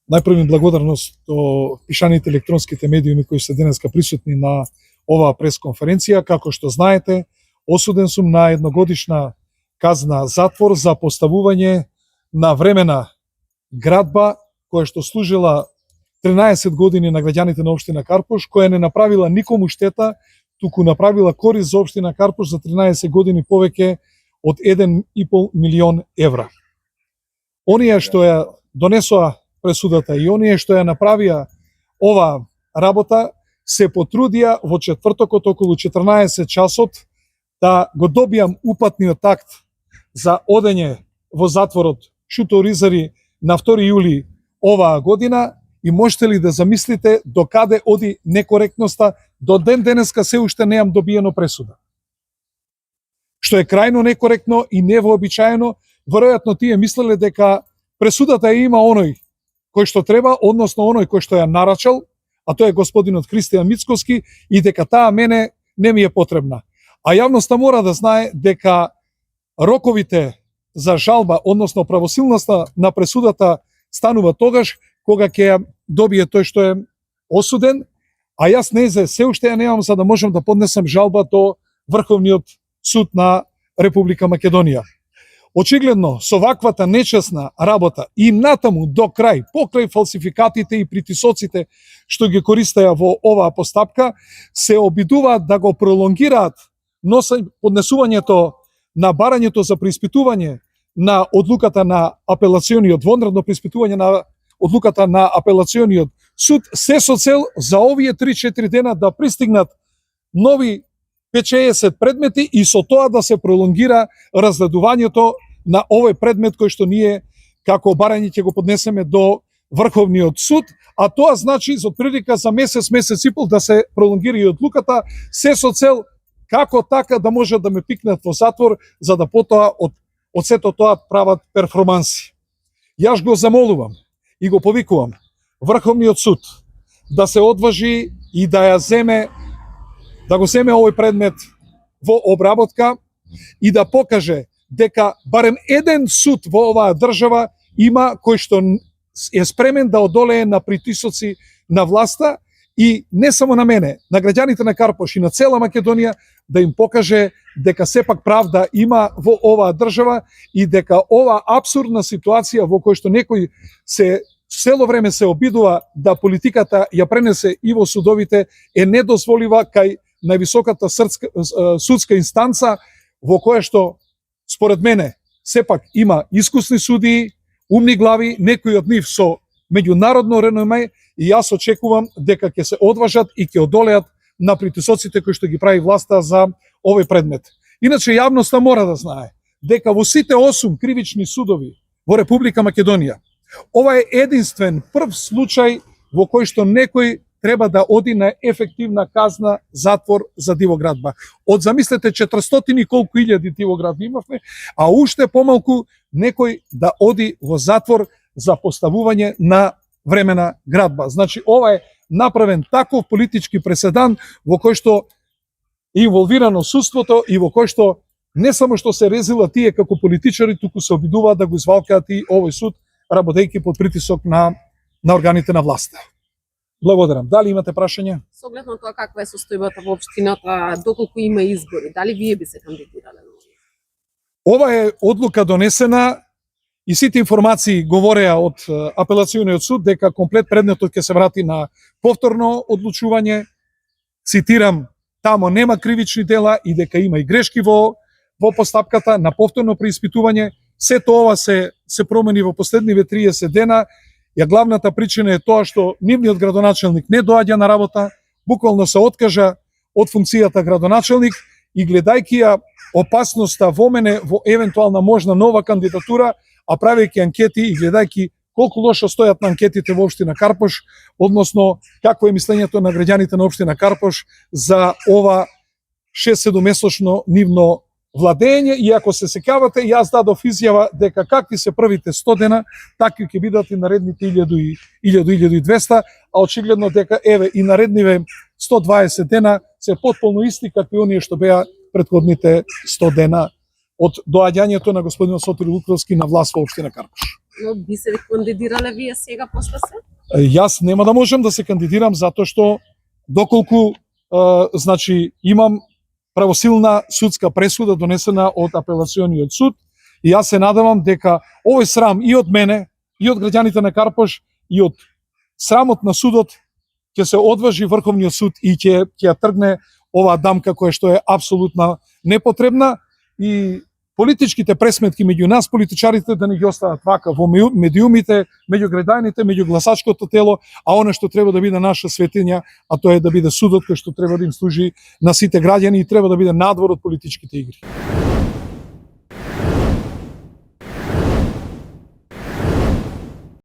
Најпрво благодарност до пишаните електронските медиуми кои се денеска присутни на оваа пресконференција. Како што знаете, осуден сум на едногодишна казна затвор за поставување на времена градба која што служила 13 години на граѓаните на општина Карпош, која не направила никому штета, туку направила корист за општина Карпош за 13 години повеќе од 1,5 милион евра. Оние што ја донесоа пресудата и оние што ја направија ова работа се потрудија во четвртокот околу 14 часот да го добијам упатниот акт за одење во затворот Шуто Оризари на 2 јули оваа година и можете ли да замислите до каде оди некоректноста, до ден денеска се уште неам добиено пресуда. Што е крајно некоректно и невообичаено, веројатно тие мислеле дека пресудата ја има оној кој што треба, односно оној кој што ја нарачал, а тој е господинот Христијан Мицковски, и дека таа мене не ми е потребна. А јавноста мора да знае дека роковите за жалба, односно правосилноста на пресудата станува тогаш кога ќе ја добие тој што е осуден, а јас се уште ја немам за да можам да поднесам жалба до Врховниот суд на Република Македонија. Очигледно, со ваквата нечесна работа и натаму до крај, покрај фалсификатите и притисоците што ги користеа во оваа постапка, се обидуваат да го пролонгираат поднесувањето на барањето за преиспитување на одлуката на апелациониот, вонредно преиспитување на одлуката на апелациониот суд, се со цел за овие 3-4 дена да пристигнат нови 5-60 предмети и со тоа да се пролонгира разгледувањето на овој предмет кој што ние како барање ќе го поднесеме до Врховниот суд, а тоа значи за отприлика за месец и пол да се пролонгира и одлуката, се со цел како така да може да ме пикнат во затвор, за да потоа од сето тоа прават перформанси. Јас го замолувам и го повикувам Врховниот суд да се одважи и да го земе овој предмет во обработка и да покаже дека барем еден суд во оваа држава има кој што е спремен да одолее на притисоци на власта и не само на мене, на граѓаните на Карпош и на цела Македонија, да им покаже дека сепак правда има во оваа држава и дека оваа апсурдна ситуација во која што некој цело време се обидува да политиката ја пренесе и во судовите е недозволива кај највисоката судска инстанца, во која што според мене сепак има искусни судии, умни глави, некои од нив со меѓународно реноме, и јас очекувам дека ќе се одважат и ќе одолеат на притисоците кои што ги прави власта за овој предмет. Иначе јавноста мора да знае дека во сите 8 кривични судови во Република Македонија ова е единствен прв случај во кој што некој треба да оди на ефективна казна затвор за дивоградба. Од замислете 400 и колку илјади дивоградби имавме, а уште помалку некој да оди во затвор за поставување на времена градба. Значи ова е направен таков политички преседан во кој што е инволвирано судството и во кој што не само што се резила тие како политичари, туку се обидуваат да го извалкаат и овој суд, работејќи под притисок на органите на власта. Благодарам. Дали имате прашања? Со оглед на тоа каква е состојбата во општината, доколку има избори, дали вие би се кандидирале? Ова е одлука донесена и сите информации говореа од апелациониот суд дека комплет предметот ќе се врати на повторно одлучување. Цитирам, тамо нема кривични дела и дека има и грешки во постапката на повторно преиспитување. Сето ова се промени во последниве 30 дена. Ја главната причина е тоа што нивниот градоначелник не доаѓа на работа, буквално се откажа од функцијата градоначелник и гледајќи ја опасноста во мене во евентуална можна нова кандидатура, а правејќи анкети и гледајќи колку лошо стојат на анкетите во општина Карпош, односно какво е мислењето на граѓаните на општина Карпош за ова 6-7 месечно нивно владење, и ако се сеќавате, јас дадов изјава дека какви се првите 100 дена, такви ќе бидат и наредните 1000-1200, а очигледно дека еве и наредниве 120 дена се потполно исти какви оние што беа претходните 100 дена од доаѓањето на господинот Сотир Луковски на власт во општина Карпош. Но би се кандидирале вие сега после се? Јас нема да можам да се кандидирам затоа што доколку значи имам правосилна судска пресуда донесена од апелациониот суд и јас се надевам дека овој срам и од мене и од граѓаните на Карпош и од срамот на судот ќе се одважи Врховниот суд и ќе ја тргне оваа дамка која што е апсолутно непотребна и политичките пресметки меѓу нас политичарите да не ги остават вака во медиумите, меѓу граѓаните, меѓу гласачкото тело, а она што треба да биде наша светиња, а тоа е да биде судот кој што треба да им служи на сите граѓани и треба да биде надвор од политичките игри.